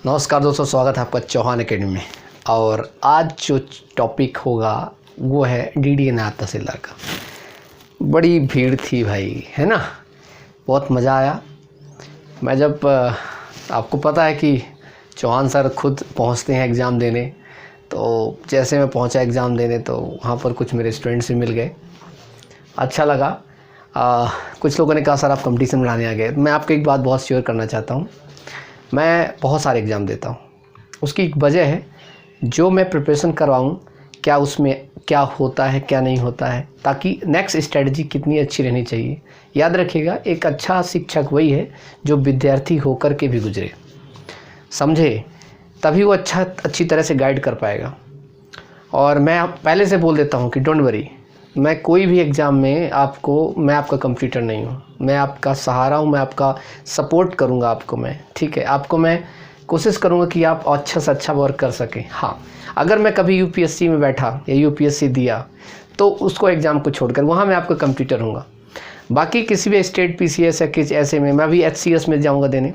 नमस्कार दोस्तों, स्वागत है आपका चौहान एकेडमी में। और आज जो टॉपिक होगा वो है डीडीए नायब तहसीलदार का। बड़ी भीड़ थी भाई, है ना। बहुत मज़ा आया। मैं जब आपको पता है कि चौहान सर खुद पहुंचते हैं एग्ज़ाम देने, तो जैसे मैं पहुंचा एग्ज़ाम देने तो वहाँ पर कुछ मेरे स्टूडेंट्स भी मिल गए। अच्छा लगा। कुछ लोगों ने कहा सर आप कंपटीशन बनाने आ गए। मैं आपको एक बात बहुत शेयर करना चाहता हूँ। मैं बहुत सारे एग्ज़ाम देता हूँ, उसकी एक वजह है। जो मैं प्रिपरेशन करवाऊँ क्या उसमें क्या होता है क्या नहीं होता है, ताकि नेक्स्ट स्ट्रेटजी कितनी अच्छी रहनी चाहिए। याद रखिएगा, एक अच्छा शिक्षक वही है जो विद्यार्थी होकर के भी गुजरे, समझे, तभी वो अच्छी तरह से गाइड कर पाएगा। और मैं पहले से बोल देता हूँ कि डोंट वरी, मैं कोई भी एग्ज़ाम में मैं आपका कंप्यूटर नहीं हूँ, मैं आपका सहारा हूँ, मैं आपका सपोर्ट करूँगा आपको मैं, ठीक है। आपको मैं कोशिश करूँगा कि आप अच्छा से अच्छा वर्क कर सकें। हाँ, अगर मैं कभी यूपीएससी में बैठा या यूपीएससी दिया तो उसको एग्ज़ाम को छोड़कर वहाँ मैं आपका कंप्यूटर हूँगा। बाकी किसी भी स्टेट पीसीएस या किसी ऐसे में, मैं भी एचसीएस में जाऊँगा देने,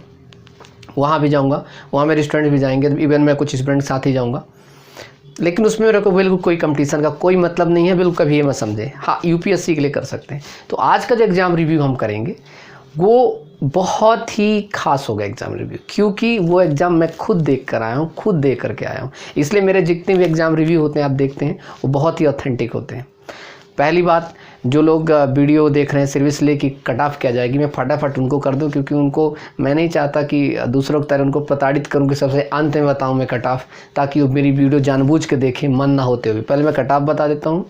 वहाँ भी जाऊँगा, वहाँ मेरे स्टूडेंट भी जाएंगे, इवन मैं कुछ स्टूडेंट साथ ही जाऊँगा। लेकिन उसमें मेरे को बिल्कुल कोई कंपटीशन का कोई मतलब नहीं है, बिल्कुल कभी ये मत समझे। हाँ, यूपीएससी के लिए कर सकते हैं। तो आज का जो एग्ज़ाम रिव्यू हम करेंगे वो बहुत ही खास होगा एग्ज़ाम रिव्यू, क्योंकि वो एग्ज़ाम मैं खुद देख कर आया हूँ, खुद देख करके आया हूँ। इसलिए मेरे जितने भी एग्ज़ाम रिव्यू होते हैं आप देखते हैं वो बहुत ही ऑथेंटिक होते हैं। पहली बात, जो लोग वीडियो देख रहे हैं सिर्फ इसलिए कि कट ऑफ किया जाएगी, मैं फटाफट उनको कर दूं, क्योंकि उनको मैं नहीं चाहता कि दूसरों की तरह उनको प्रताड़ित करूं कि सबसे अंत में बताऊं मैं कट ऑफ, ताकि वो मेरी वीडियो जानबूझ के देखें मन ना होते हुए। पहले मैं कट ऑफ बता देता हूं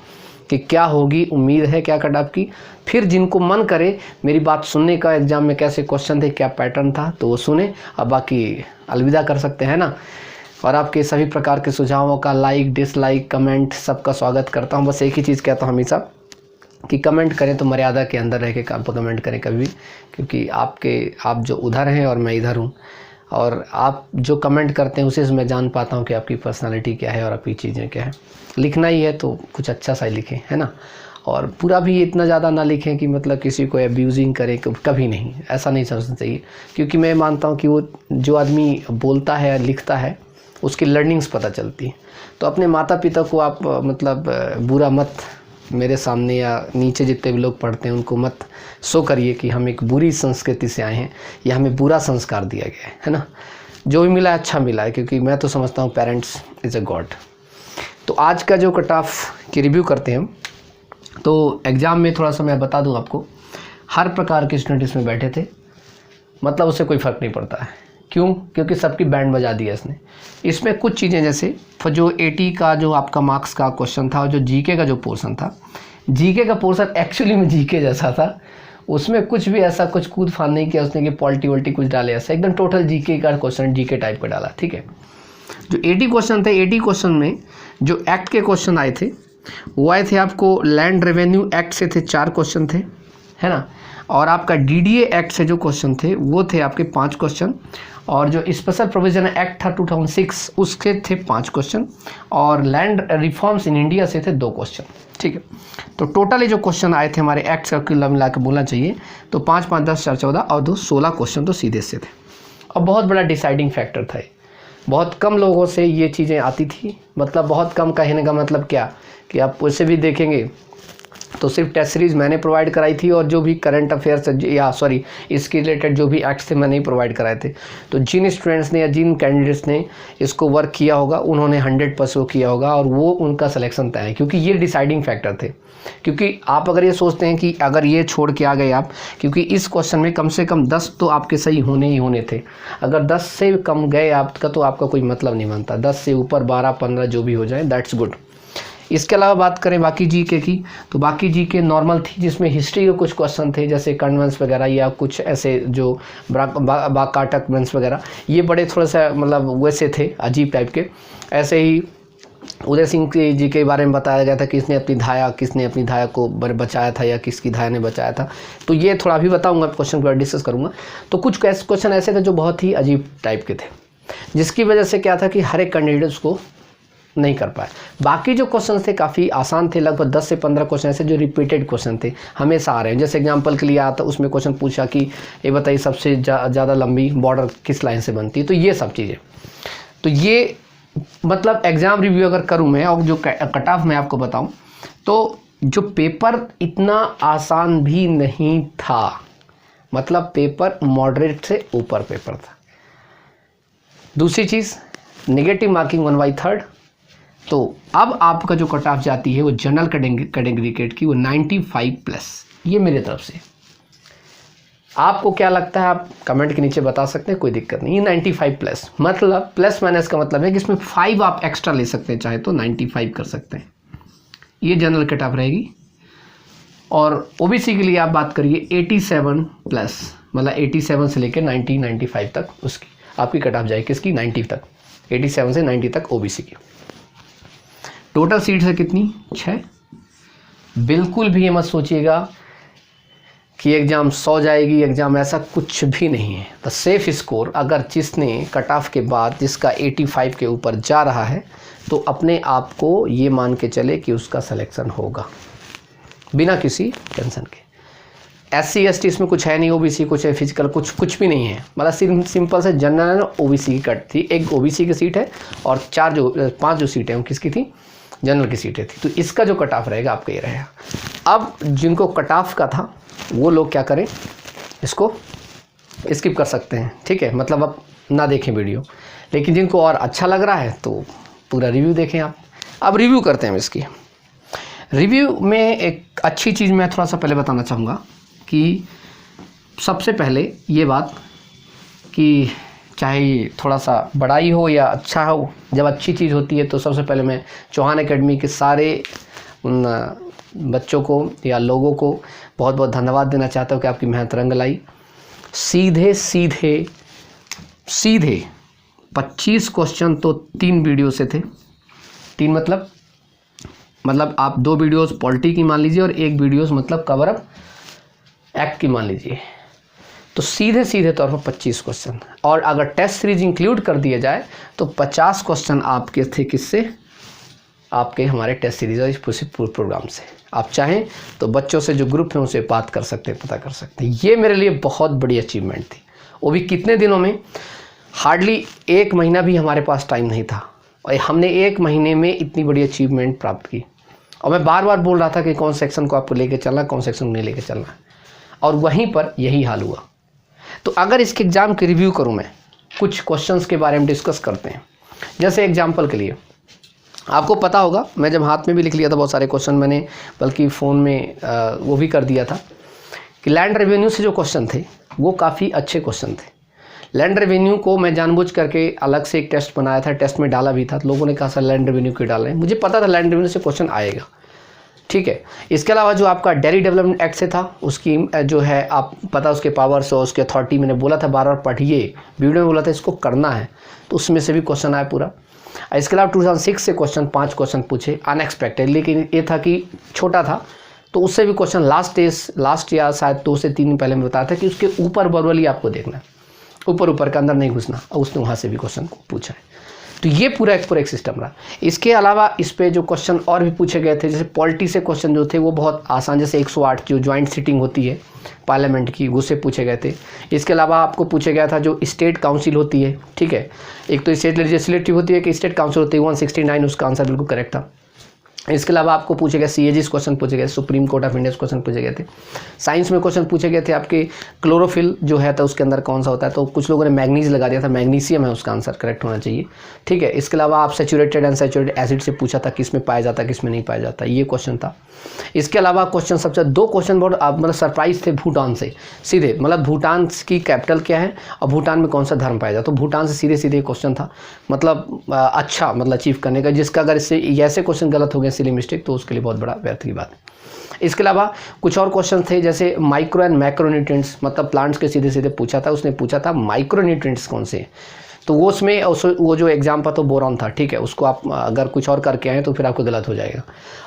कि क्या होगी, उम्मीद है क्या कट ऑफ की। फिर जिनको मन करे मेरी बात सुनने का, एग्ज़ाम में कैसे क्वेश्चन थे, क्या पैटर्न था, तो वो सुने। अब बाकी अलविदा कर सकते हैं ना। और आपके सभी प्रकार के सुझावों का लाइक डिसलाइक कमेंट सबका स्वागत करता हूं। बस एक ही चीज़ कहता हूं हमेशा कि कमेंट करें तो मर्यादा के अंदर रह के कमेंट करें कभी भी, क्योंकि आप जो उधर हैं और मैं इधर हूं, और आप जो कमेंट करते हैं उसे मैं जान पाता हूं कि आपकी पर्सनालिटी क्या है और आपकी चीज़ें क्या है। लिखना ही है तो कुछ अच्छा सा ही लिखें, है ना। और पूरा भी इतना ज़्यादा ना लिखें कि मतलब किसी को एब्यूजिंग करें, कभी नहीं, ऐसा नहीं समझना चाहिए। क्योंकि मैं मानता हूँ कि वो जो आदमी बोलता है लिखता है उसकी लर्निंग्स पता चलती है। तो अपने माता पिता को आप मतलब बुरा मत, मेरे सामने या नीचे जितने भी लोग पढ़ते हैं उनको मत शो करिए कि हम एक बुरी संस्कृति से आए हैं या हमें बुरा संस्कार दिया गया है ना। जो भी मिला है अच्छा मिला है, क्योंकि मैं तो समझता हूँ पेरेंट्स इज़ अ गॉड। तो आज का जो कट ऑफ की रिव्यू करते हैं, तो एग्ज़ाम में थोड़ा सा मैं बता दूँ आपको, हर प्रकार के स्टूडेंट इसमें बैठे थे, मतलब उससे कोई फ़र्क नहीं पड़ता है। क्यों? क्योंकि सबकी बैंड बजा दिया इसने। इसमें कुछ चीज़ें जैसे जो 80 का जो आपका मार्क्स का क्वेश्चन था और जो जीके का जो पोर्शन था, जीके का पोर्शन एक्चुअली में जीके जैसा था। उसमें कुछ भी ऐसा कुछ कूद फान नहीं किया उसने कि पॉलिटी वोल्टी कुछ डाले, ऐसा एकदम टोटल जीके का क्वेश्चन, जीके टाइप का डाला, ठीक है। जो 80 क्वेश्चन थे, 80 क्वेश्चन में जो एक्ट के क्वेश्चन आए थे वो आए थे आपको लैंड रेवेन्यू एक्ट से थे 4 क्वेश्चन थे, है ना। और आपका डीडीए एक्ट से जो क्वेश्चन थे वो थे आपके 5 क्वेश्चन, और जो स्पेशल प्रोविजन एक्ट था 2006 उसके थे 5 क्वेश्चन, और लैंड रिफॉर्म्स इन इंडिया से थे 2 क्वेश्चन, ठीक है। तो टोटली जो क्वेश्चन आए थे हमारे एक्ट का कुल मिला के बोलना चाहिए तो 5 5 10 4 14 और 2 16 क्वेश्चन तो सीधे से थे। और बहुत बड़ा डिसाइडिंग फैक्टर था। बहुत कम लोगों से ये चीज़ें आती थी, मतलब बहुत कम, कहने का मतलब क्या कि आप उसे भी देखेंगे तो सिर्फ टेस्ट सीरीज़ मैंने प्रोवाइड कराई थी, और जो भी करंट अफेयर्स या इसके रिलेटेड जो भी एक्ट्स थे मैंने ही प्रोवाइड कराए थे। तो जिन स्टूडेंट्स ने या जिन कैंडिडेट्स ने इसको वर्क किया होगा उन्होंने 100% किया होगा, और वो उनका सिलेक्शन तय है, क्योंकि ये डिसाइडिंग फैक्टर थे। क्योंकि आप अगर ये सोचते हैं कि अगर ये छोड़ के आ गए आप, क्योंकि इस क्वेश्चन में कम से कम 10 तो आपके सही होने ही होने थे। अगर 10 से कम गए आपका तो आपका कोई मतलब नहीं बनता। 10 से ऊपर 12 15 जो भी हो जाए दैट्स गुड। इसके अलावा बात करें बाकी जीके की, तो बाकी जीके नॉर्मल थी, जिसमें हिस्ट्री के कुछ क्वेश्चन थे जैसे कन्वेंस वगैरह या कुछ ऐसे जो बाकाटक वंश वगैरह, ये बड़े थोड़ा सा मतलब वैसे थे अजीब टाइप के। ऐसे ही उदय सिंह जी के बारे में बताया गया था कि किसने अपनी धाया को बचाया था या किसकी धाया ने बचाया था। तो ये थोड़ा भी बताऊंगा, क्वेश्चन पर डिस्कस करूंगा। तो कुछ क्वेश्चन ऐसे थे जो बहुत ही अजीब टाइप के थे, जिसकी वजह से क्या था कि हर एक कैंडिडेट्स को नहीं कर पाए। बाकी जो क्वेश्चन थे काफ़ी आसान थे, लगभग 10 से 15 क्वेश्चन ऐसे जो रिपीटेड क्वेश्चन थे, हमेशा आ रहे हैं। जैसे एग्जांपल के लिए आता, उसमें क्वेश्चन पूछा कि ये बताइए सबसे ज़्यादा लंबी बॉर्डर किस लाइन से बनती है, तो ये सब चीज़ें। तो ये मतलब एग्ज़ाम रिव्यू अगर करूँ मैं और जो कट ऑफ मैं आपको बताऊँ, तो जो पेपर इतना आसान भी नहीं था, मतलब पेपर मॉडरेट से ऊपर पेपर था। दूसरी चीज़ नेगेटिव मार्किंग 1/3। तो अब आपका जो कट ऑफ जाती है वो जनरल कैटेगरी की वो 95+। ये मेरे तरफ से। आपको क्या लगता है आप कमेंट के नीचे बता सकते हैं, कोई दिक्कत नहीं। ये 95+, मतलब प्लस माइनस का मतलब है कि इसमें 5 आप एक्स्ट्रा ले सकते हैं, चाहे तो 95 कर सकते हैं। ये जनरल कट ऑफ रहेगी। और ओबीसी के लिए आप बात करिए 87+, मतलब 87 से लेकर 95 तक उसकी आपकी कट ऑफ जाएगी, किसकी, 90 तक, 87 से 90 तक ओबीसी की। टोटल सीट्स है कितनी, 6। बिल्कुल भी ये मत सोचिएगा कि एग्ज़ाम 100 जाएगी एग्ज़ाम, ऐसा कुछ भी नहीं है। द सेफ स्कोर, अगर जिसने कट ऑफ के बाद जिसका 85 के ऊपर जा रहा है, तो अपने आप को ये मान के चले कि उसका सिलेक्शन होगा बिना किसी टेंशन के। SC ST इसमें कुछ है नहीं, ओबीसी कुछ है, फिजिकल कुछ भी नहीं है, मतलब सिंपल से जनरल ओबीसी की कट थी। एक ओबीसी की सीट है और 5 जो सीटें हैं वो किसकी थी, जनरल की सीटें थी। तो इसका जो कट ऑफ रहेगा आपका ये रहेगा। अब जिनको कट ऑफ का था वो लोग क्या करें, इसको स्किप कर सकते हैं, ठीक है, मतलब अब ना देखें वीडियो। लेकिन जिनको और अच्छा लग रहा है तो पूरा रिव्यू देखें आप। अब रिव्यू करते हैं इसकी। रिव्यू में एक अच्छी चीज़ मैं थोड़ा सा पहले बताना चाहूँगा कि सबसे पहले ये बात कि चाहे थोड़ा सा बड़ा ही हो या अच्छा हो, जब अच्छी चीज़ होती है तो सबसे पहले मैं चौहान एकेडमी के सारे उन बच्चों को या लोगों को बहुत बहुत धन्यवाद देना चाहता हूँ कि आपकी मेहनत रंग लाई। सीधे 25 क्वेश्चन तो 3 वीडियो से थे। 3 मतलब आप 2 वीडियोस पॉलिटी की मान लीजिए और 1 वीडियोस मतलब कवर अप एक्ट की मान लीजिए। तो सीधे तौर पर 25 क्वेश्चन, और अगर टेस्ट सीरीज इंक्लूड कर दिया जाए तो 50 क्वेश्चन आपके थे, किससे, आपके हमारे टेस्ट सीरीज और इस पूरे प्रोग्राम से। आप चाहें तो बच्चों से जो ग्रुप है उनसे बात कर सकते हैं, पता कर सकते हैं। ये मेरे लिए बहुत बड़ी अचीवमेंट थी, वो भी कितने दिनों में, हार्डली 1 महीना भी हमारे पास टाइम नहीं था और हमने 1 महीने में इतनी बड़ी अचीवमेंट प्राप्त की। और मैं बार बार बोल रहा था कि कौन सेक्शन को आपको लेके चलना, कौन सेक्शन को नहीं लेके चलना, और वहीं पर यही हाल हुआ। तो अगर इसके एग्ज़ाम की रिव्यू करूं मैं, कुछ क्वेश्चंस के बारे में डिस्कस करते हैं। जैसे एग्जांपल के लिए आपको पता होगा, मैं जब हाथ में भी लिख लिया था बहुत सारे क्वेश्चन, मैंने बल्कि फ़ोन में वो भी कर दिया था कि लैंड रेवेन्यू से जो क्वेश्चन थे वो काफ़ी अच्छे क्वेश्चन थे। लैंड रेवेन्यू को मैं जानबूझ करके अलग से एक टेस्ट बनाया था, टेस्ट में डाला भी था। तो लोगों ने कहा सर लैंड रेवेन्यू क्यों डाल रहे हैं, मुझे पता था लैंड रेवेन्यू से क्वेश्चन आएगा, ठीक है। इसके अलावा जो आपका डेयरी डेवलपमेंट एक्ट से था, उसकी जो है आप पता उसके पावर्स और उसके अथॉरिटी, मैंने बोला था बार बार पढ़िए, वीडियो में बोला था इसको करना है, तो उसमें से भी क्वेश्चन आया पूरा। इसके अलावा 2006 से क्वेश्चन 5 क्वेश्चन पूछे अनएक्सपेक्टेड, लेकिन ये था कि छोटा था, तो उससे भी क्वेश्चन लास्ट या शायद 2 से 3 दिन पहले मैं बताया था कि उसके ऊपर बरवली आपको देखना है, ऊपर के अंदर नहीं घुसना, और उसने वहाँ से भी क्वेश्चन को पूछा है। तो ये पूरा एक सिस्टम रहा। इसके अलावा इस पे जो क्वेश्चन और भी पूछे गए थे, जैसे पॉलिटी से क्वेश्चन जो थे वो बहुत आसान, जैसे 108 जो ज्वाइंट सिटिंग होती है पार्लियामेंट की, उससे पूछे गए थे। इसके अलावा आपको पूछे गया था जो स्टेट काउंसिल होती है, ठीक है, एक तो स्टेट लेजिस्लेटिव होती है कि स्टेट काउंसिल होती है, 169 उसका आंसर बिल्कुल करेक्ट था। इसके अलावा आपको पूछे गए CAG क्वेश्चन पूछे गए, supreme court of India question पूछे गए थे। साइंस में क्वेश्चन पूछे गए थे आपके क्लोरोफिल जो है तो उसके अंदर कौन सा होता है, तो कुछ लोगों ने मैग्नीज लगा दिया था, मैग्नीशियम है उसका आंसर करेक्ट होना चाहिए, ठीक है। इसके अलावा आप सैचुरेटेड अनसैचुरेटेड एसिड से पूछा था किस में पाया जाता है किस में नहीं पाया जाता, ये क्वेश्चन था। इसके अलावा क्वेश्चन सबसे 2 क्वेश्चन बहुत मतलब सरप्राइज थे भूटान से सीधे, मतलब भूटान की कैपिटल क्या है और भूटान में कौन सा धर्म पाया जाता, तो भूटान से सीधे क्वेश्चन था, मतलब अच्छा मतलब अचीव करने का, जिसका अगर इससे ऐसे क्वेश्चन गलत हो गए सिली मिस्टेक तो उसके लिए बहुत बड़ा व्यर्थ की बात है। इसके अलावा कुछ और क्वेश्चन थे, जैसे माइक्रो एंड मैक्रोन्यूट्रिएंट्स, मतलब प्लांट्स के सीधे पूछा था, उसने पूछा था माइक्रोन्यूट्रिएंट्स कौन से, तो वो उसमें वो जो एग्जाम था तो बोरॉन था, ठीक है। उसको आप अगर कुछ और करके आए तो फिर आपको गलत हो जाएगा।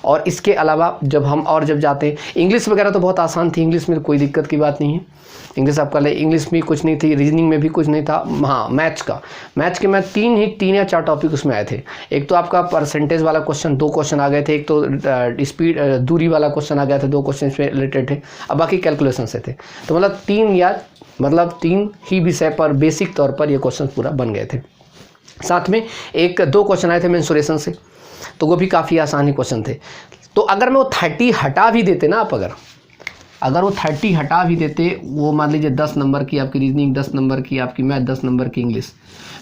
और इसके अलावा जब जाते हैं, इंग्लिश वगैरह तो बहुत आसान थी, इंग्लिश में कोई दिक्कत की बात नहीं है। इंग्लिश आप कर ले, इंग्लिश में कुछ नहीं थी, रीजनिंग में भी कुछ नहीं था। हाँ, मैथ्स के मैं तीन या चार टॉपिक उसमें आए थे। एक तो आपका परसेंटेज वाला क्वेश्चन 2 क्वेश्चन आ गए थे, एक तो स्पीड दूरी वाला क्वेश्चन आ गया था, 2 क्वेश्चन इसमें रिलेटेड थे, अब बाकी कैलकुलेशन से थे। तो मतलब 3 ही विषय पर बेसिक तौर पर ये क्वेश्चन पूरा बन गए थे। साथ में 1-2 क्वेश्चन आए थे मेंसुरेशन से, तो वो भी काफ़ी आसान ही क्वेश्चन थे। तो अगर मैं वो 30 हटा भी देते ना, आप अगर वो 30 हटा भी देते, वो मान लीजिए 10 नंबर की आपकी रीजनिंग, 10 नंबर की आपकी मैथ, 10 नंबर की इंग्लिश,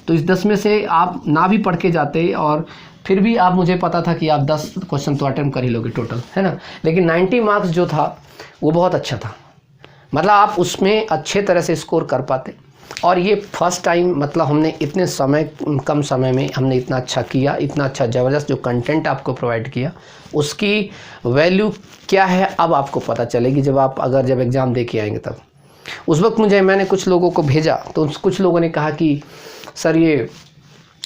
तो इस 10 में से आप ना भी पढ़ के जाते और फिर भी आप, मुझे पता था कि आप 10 क्वेश्चन तो अटेम्प्ट कर ही लोगे टोटल, है ना। लेकिन 90 मार्क्स जो था वो बहुत अच्छा था, मतलब आप उसमें अच्छे तरह से स्कोर कर पाते। और ये फर्स्ट टाइम, मतलब हमने इतने कम समय में हमने इतना अच्छा किया, इतना अच्छा ज़बरदस्त जो कंटेंट आपको प्रोवाइड किया, उसकी वैल्यू क्या है अब आपको पता चलेगी जब एग्ज़ाम दे के आएंगे तब। उस वक्त मैंने कुछ लोगों को भेजा, तो कुछ लोगों ने कहा कि सर ये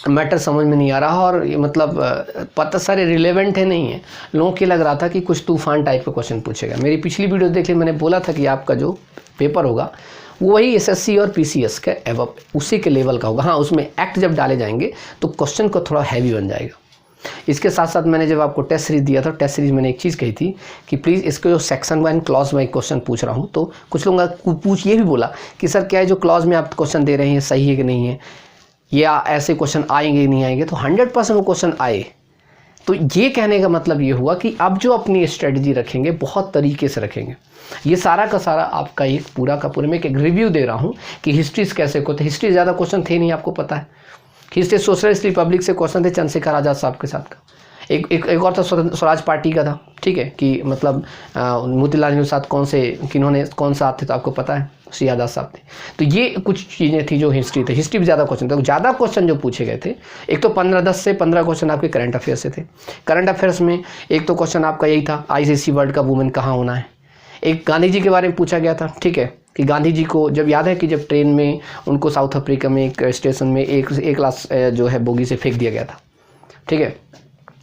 मैटर समझ में नहीं आ रहा, और ये मतलब पता सारे रिलेवेंट है नहीं है। लोगों को लग रहा था कि कुछ तूफान टाइप का क्वेश्चन पूछेगा। मेरी पिछली वीडियो देख ली, मैंने बोला था कि आपका जो पेपर होगा वो वही एसएससी और पीसीएस के एवं उसी के लेवल का होगा। हाँ, उसमें एक्ट जब डाले जाएंगे तो क्वेश्चन को थोड़ा हैवी बन जाएगा। इसके साथ साथ मैंने जब आपको टेस्ट सीरीज दिया था, टेस्ट सीरीज मैंने एक चीज़ कही थी कि प्लीज़ इसको जो section wise clause wise question पूछ रहा हूँ, तो कुछ लोग ये भी बोला कि सर क्या है जो क्लॉज में आप क्वेश्चन दे रहे हैं सही है कि नहीं है, या ऐसे क्वेश्चन आएंगे कि नहीं आएंगे। तो 100% वो क्वेश्चन आए। तो ये कहने का मतलब ये हुआ कि अब जो अपनी स्ट्रेटजी रखेंगे बहुत तरीके से रखेंगे। ये सारा का सारा आपका एक पूरा का पूरा मैं एक रिव्यू दे रहा हूँ कि हिस्ट्री कैसे को, तो हिस्ट्री ज़्यादा क्वेश्चन थे नहीं, आपको पता है। हिस्ट्री सोशलिस्ट रिपब्लिक से क्वेश्चन थे, चंद्रशेखर आज़ाद साहब के साथ का। एक और था स्वराज पार्टी का था, ठीक है, कि मतलब मोतीलाल नेहरू साथ कौन सा थे, तो आपको पता है श्री आज़ाद साहब थे। तो ये कुछ चीज़ें थी जो हिस्ट्री थे। हिस्ट्री भी ज़्यादा क्वेश्चन थे, ज़्यादा क्वेश्चन जो पूछे गए थे, एक तो 10 से 15 क्वेश्चन आपके करंट अफेयर्स से थे। करंट अफेयर्स में एक तो क्वेश्चन आपका यही था, आईसीसी वर्ल्ड कप वुमेन कहाँ होना है। एक गांधी जी के बारे में पूछा गया था, ठीक है, कि गांधी जी को जब याद है कि जब ट्रेन में उनको साउथ अफ्रीका में एक स्टेशन में एक क्लास जो है बोगी से फेंक दिया गया था, ठीक है।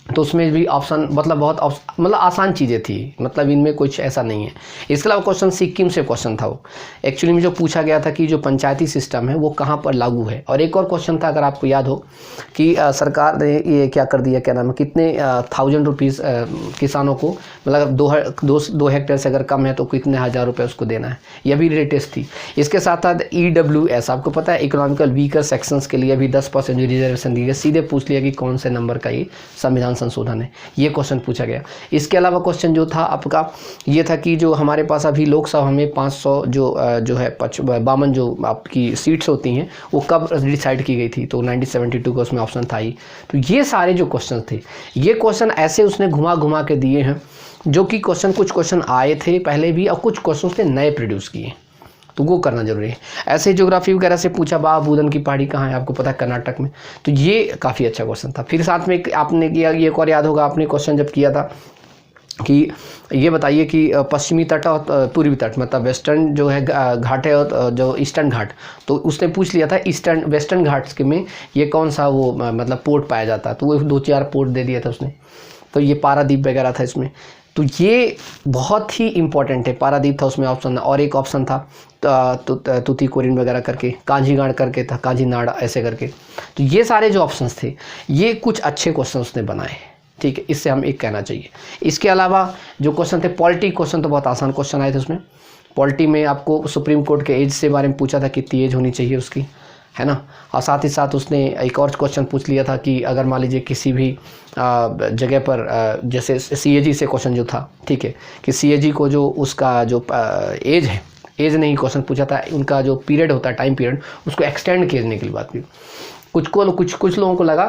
तो उसमें भी ऑप्शन मतलब बहुत आसान चीज़ें थी, मतलब इनमें कुछ ऐसा नहीं है। इसके अलावा क्वेश्चन सिक्किम से क्वेश्चन था, वो एक्चुअली में जो पूछा गया था कि जो पंचायती सिस्टम है वो कहाँ पर लागू है। और एक और क्वेश्चन था, अगर आपको याद हो, कि सरकार ने ये क्या कर दिया, क्या नाम है, कितने 1000 रुपीज़ किसानों को, मतलब 2 हेक्टेयर से अगर कम है तो कितने 1000 रुपये उसको देना है। यह भी लेटेस्ट थी। इसके साथ साथ EWS, आपको पता है इकोनॉमिकल वीकर सेक्शंस के लिए भी 10% रिजर्वेशन दी गई। सीधे पूछ लिया कि कौन से नंबर का ये संविधान संशोधन है, ये क्वेश्चन पूछा गया। इसके अलावा क्वेश्चन जो था आपका ये था कि जो हमारे पास अभी लोकसभा में 500 जो है 52 जो आपकी सीट्स होती हैं वो कब डिसाइड की गई थी, तो 1972 का उसमें ऑप्शन था ही। तो ये सारे जो क्वेश्चन थे, ये क्वेश्चन ऐसे उसने घुमा के दिए हैं, जो कि कुछ क्वेश्चन आए थे पहले भी और कुछ क्वेश्चन उसने नए प्रोड्यूस किए, तो वो करना जरूरी है। ऐसे ज्योग्राफी वगैरह से पूछा, बाबा बुदन की पहाड़ी कहाँ है, आपको पता है कर्नाटक में, तो ये काफ़ी अच्छा क्वेश्चन था। फिर साथ में आपने किया, ये एक और याद होगा, आपने क्वेश्चन जब किया था कि ये बताइए कि पश्चिमी तट और पूर्वी तट, मतलब वेस्टर्न जो है घाट है और जो ईस्टर्न घाट, तो उसने पूछ लिया था वेस्टर्न घाट्स के में ये कौन सा वो मतलब पोर्ट पाया जाता है, तो वो 2-4 पोर्ट दे दिया था उसने। तो ये पारादीप वगैरह था इसमें, तो ये बहुत ही इम्पॉर्टेंट है। पारादीप था उसमें ऑप्शन, और एक ऑप्शन था तुतीकोरिन वगैरह करके, कांजीगाड़ करके था, कांजीनाड़ ऐसे करके। तो ये सारे जो ऑप्शंस थे, ये कुछ अच्छे क्वेश्चन उसने बनाए, ठीक है, इससे हम एक कहना चाहिए। इसके अलावा जो क्वेश्चन थे, पॉलिटी क्वेश्चन तो बहुत आसान क्वेश्चन आए थे उसमें। पॉलिटी में आपको सुप्रीम कोर्ट के एज से बारे में पूछा था, कितनी एज होनी चाहिए उसकी, है ना। और साथ ही साथ उसने एक और क्वेश्चन पूछ लिया था कि अगर मान लीजिए किसी भी जगह पर जैसे CAG से क्वेश्चन जो था, ठीक है, कि CAG को जो उसका जो एज है, एज नहीं क्वेश्चन पूछा था, उनका जो पीरियड होता है, टाइम पीरियड, उसको एक्सटेंड करने के लिए बात की। कुछ लोगों को लगा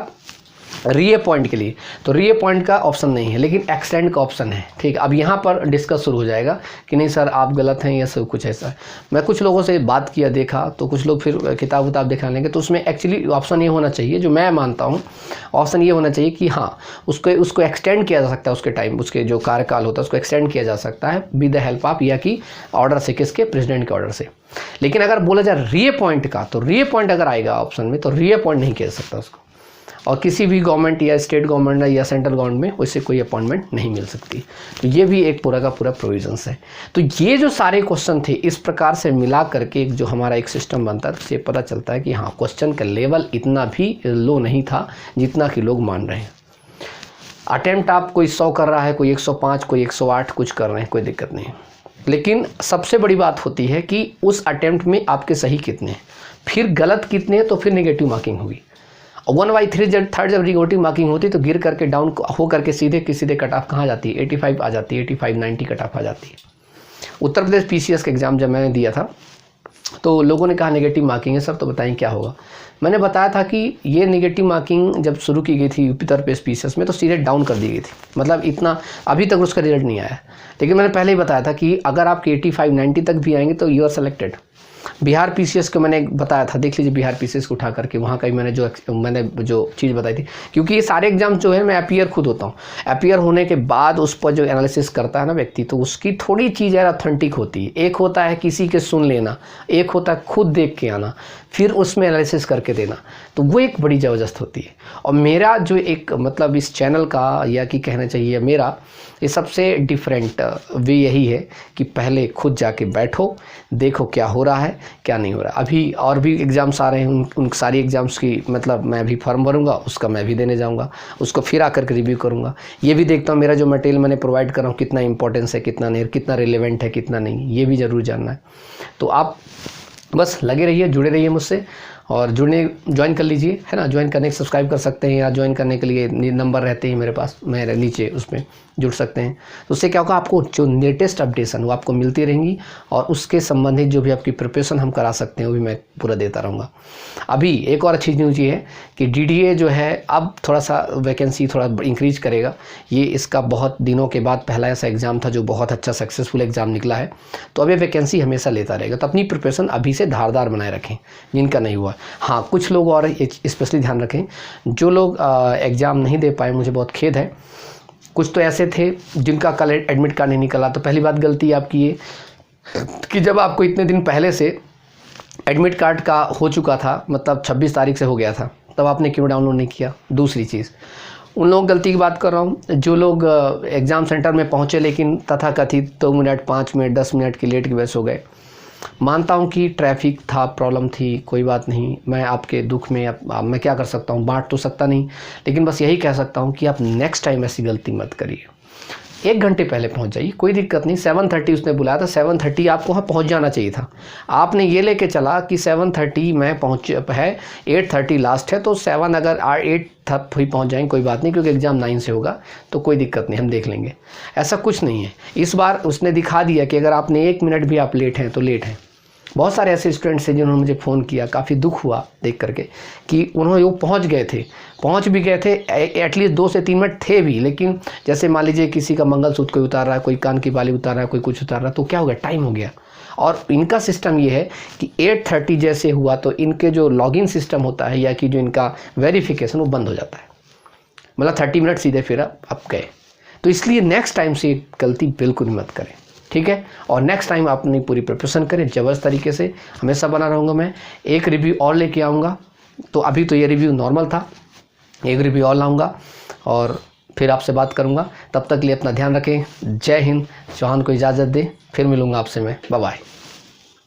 रीअपॉइंट के लिए, तो रीअपॉइंट का ऑप्शन नहीं है, लेकिन एक्सटेंड का ऑप्शन है। ठीक, अब यहाँ पर डिस्कस शुरू हो जाएगा कि नहीं सर आप गलत हैं या सब कुछ ऐसा है। मैं कुछ लोगों से बात किया, देखा, तो कुछ लोग फिर किताब दिखाने लगे, तो उसमें एक्चुअली ऑप्शन ये होना चाहिए, जो मैं मानता हूँ ऑप्शन ये होना चाहिए कि हाँ उसको एक्सटेंड किया जा सकता है, उसके टाइम, उसके जो कार्यकाल होता है उसको एक्सटेंड किया जा सकता है विद द हेल्प ऑफ, या कि ऑर्डर से, किसके, प्रेसिडेंट के ऑर्डर से। लेकिन अगर बोला जाए रीअपॉइंट का, तो रीअपॉइंट अगर आएगा ऑप्शन में, तो रीअपॉइंट नहीं किया जा सकता उसको, और किसी भी गवर्नमेंट या स्टेट गवर्नमेंट या सेंट्रल गवर्नमेंट में उससे कोई अपॉइंटमेंट नहीं मिल सकती। तो ये भी एक पूरा का पूरा प्रोविजंस है। तो ये जो सारे क्वेश्चन थे इस प्रकार से मिला करके जो हमारा एक सिस्टम बनता है, तो ये पता चलता है कि हाँ क्वेश्चन का लेवल इतना भी लो नहीं था जितना कि लोग मान रहे हैं। अटेम्प्ट आप कोई 100 कर रहा है, कोई 105, कोई 108 कुछ कर रहे हैं, कोई दिक्कत नहीं। लेकिन सबसे बड़ी बात होती है कि उस अटेम्प्ट में आपके सही कितने हैं, फिर गलत कितने हैं, तो फिर नेगेटिव मार्किंग होगी। 1/3 जब थर्ड जब नेगेटिव मार्किंग होती है तो गिर करके डाउन हो करके सीधे कट ऑफ कहाँ जाती है, 85 आ जाती है, 85 90 कट ऑफ आ जाती है। उत्तर प्रदेश PCS का एग्ज़ाम जब मैंने दिया था तो लोगों ने कहा नेगेटिव मार्किंग है सर, तो बताएं क्या होगा। मैंने बताया था कि ये नेगेटिव मार्किंग जब शुरू की गई थी उत्तर प्रदेश PCS में, तो सीधे डाउन कर दी गई थी, मतलब इतना अभी तक उसका रिजल्ट नहीं आया। लेकिन मैंने पहले ही बताया था कि अगर आपके 85 90 तक भी आएंगे तो you are selected. Bihar PCS को मैंने बताया था, देख लीजिए बिहार PCS को उठा करके, वहाँ का ही मैंने जो चीज़ बताई थी, क्योंकि ये सारे एग्जाम जो है मैं अपीयर खुद होता हूँ। अपीयर होने के बाद उस पर जो एनालिसिस करता है ना व्यक्ति, तो उसकी थोड़ी चीज़ यार ऑथेंटिक होती है। एक होता है किसी के सुन लेना, एक होता है खुद देख के आना, फिर उसमें एनालिसिस करके देना, तो वो एक बड़ी ज़बरदस्त होती है। और मेरा जो एक मतलब इस चैनल का, या कि कहना चाहिए मेरा ये सबसे डिफरेंट वे यही है कि पहले खुद जाके बैठो, देखो क्या हो रहा है क्या नहीं हो रहा। अभी और भी एग्ज़ाम्स आ रहे हैं, उन सारी एग्ज़ाम्स की मतलब मैं भी फॉर्म भरूंगा, उसका मैं भी देने जाऊंगा, उसको फिर आकर के रिव्यू करूंगा। ये भी देखता हूँ मेरा जो मटेरियल मैंने प्रोवाइड कर रहा हूँ कितना इंपॉर्टेंस है, कितना नहीं, कितना रिलेवेंट है, कितना नहीं, ये भी ज़रूर जानना है। तो आप बस लगे रहिए, जुड़े रहिए मुझसे, और ज्वाइन कर लीजिए, है ना। ज्वाइन करने के सब्सक्राइब कर सकते हैं, या ज्वाइन करने के लिए नंबर रहते हैं मेरे पास, मेरे नीचे उसमें जुड़ सकते हैं। तो उससे क्या होगा, आपको जो लेटेस्ट अपडेशन वो आपको मिलती रहेंगी, और उसके संबंधित जो भी आपकी प्रिपरेशन हम करा सकते हैं वो भी मैं पूरा देता रहूँगा। अभी एक और अच्छी न्यूज़ ये है कि DDA जो है अब थोड़ा सा वैकेंसी थोड़ा इंक्रीज करेगा। ये इसका बहुत दिनों के बाद पहला ऐसा एग्ज़ाम था जो बहुत अच्छा सक्सेसफुल एग्ज़ाम निकला है, तो अब ये वैकेंसी हमेशा लेता रहेगा। तो अपनी प्रिपरेशन अभी से धारदार बनाए रखें जिनका नहीं हुआ। हाँ, कुछ लोग और स्पेशली ध्यान रखें, जो लोग एग्ज़ाम नहीं दे पाए, मुझे बहुत खेद है। कुछ तो ऐसे थे जिनका कल एडमिट कार्ड नहीं निकला। तो पहली बात गलती आपकी ये कि जब आपको इतने दिन पहले से एडमिट कार्ड का हो चुका था, मतलब 26 तारीख से हो गया था, तब आपने क्यों डाउनलोड नहीं किया। दूसरी चीज़, उन लोग गलती की बात कर रहा हूँ जो लोग एग्ज़ाम सेंटर में पहुँचे लेकिन तथाकथित 2 मिनट 5 मिनट 10 मिनट की लेट की वजह से हो गए। मानता हूँ कि ट्रैफिक था, प्रॉब्लम थी, कोई बात नहीं, मैं आपके दुख में मैं क्या कर सकता हूँ, बांट तो सकता नहीं, लेकिन बस यही कह सकता हूँ कि आप नेक्स्ट टाइम ऐसी गलती मत करिए। 1 घंटे पहले पहुँच जाइए, कोई दिक्कत नहीं। 7:30 उसने बुलाया था, 7:30 आपको वहाँ पहुँच जाना चाहिए था। आपने ये लेके चला कि 7:30 मैं पहुँच है, 8:30 लास्ट है, तो 7 अगर 8 तक भी पहुँच जाएंगे कोई बात नहीं, क्योंकि एग्ज़ाम 9 से होगा, तो कोई दिक्कत नहीं, हम देख लेंगे। ऐसा कुछ नहीं है। इस बार उसने दिखा दिया कि अगर आपने 1 मिनट भी आप लेट हैं तो लेट हैं। बहुत सारे ऐसे स्टूडेंट्स हैं जिन्होंने मुझे फ़ोन किया, काफ़ी दुख हुआ देख करके कि उन्होंने वो पहुंच भी गए थे, एटलीस्ट 2 से 3 मिनट थे भी, लेकिन जैसे मान लीजिए किसी का मंगलसूत्र कोई उतार रहा है, कोई कान की बाली उतार रहा है, कोई कुछ उतार रहा है, तो क्या हो गया, टाइम हो गया। और इनका सिस्टम ये है कि 8:30 जैसे हुआ तो इनके जो लॉगिन सिस्टम होता है, या कि जो इनका वेरिफिकेशन, वो बंद हो जाता है, मतलब 30 मिनट सीधे फिर आप गए। तो इसलिए नेक्स्ट टाइम से गलती बिल्कुल मत करें, ठीक है। और नेक्स्ट टाइम आप अपनी पूरी प्रिपरेशन करें ज़बरदस्त तरीके से। हमेशा बना रहूँगा मैं, एक रिव्यू और लेके आऊँगा। तो अभी तो ये रिव्यू नॉर्मल था, एक रिव्यू और लाऊँगा और फिर आपसे बात करूँगा। तब तक के लिए अपना ध्यान रखें। जय हिंद। चौहान को इजाज़त दें, फिर मिलूँगा आपसे मैं। Bye bye.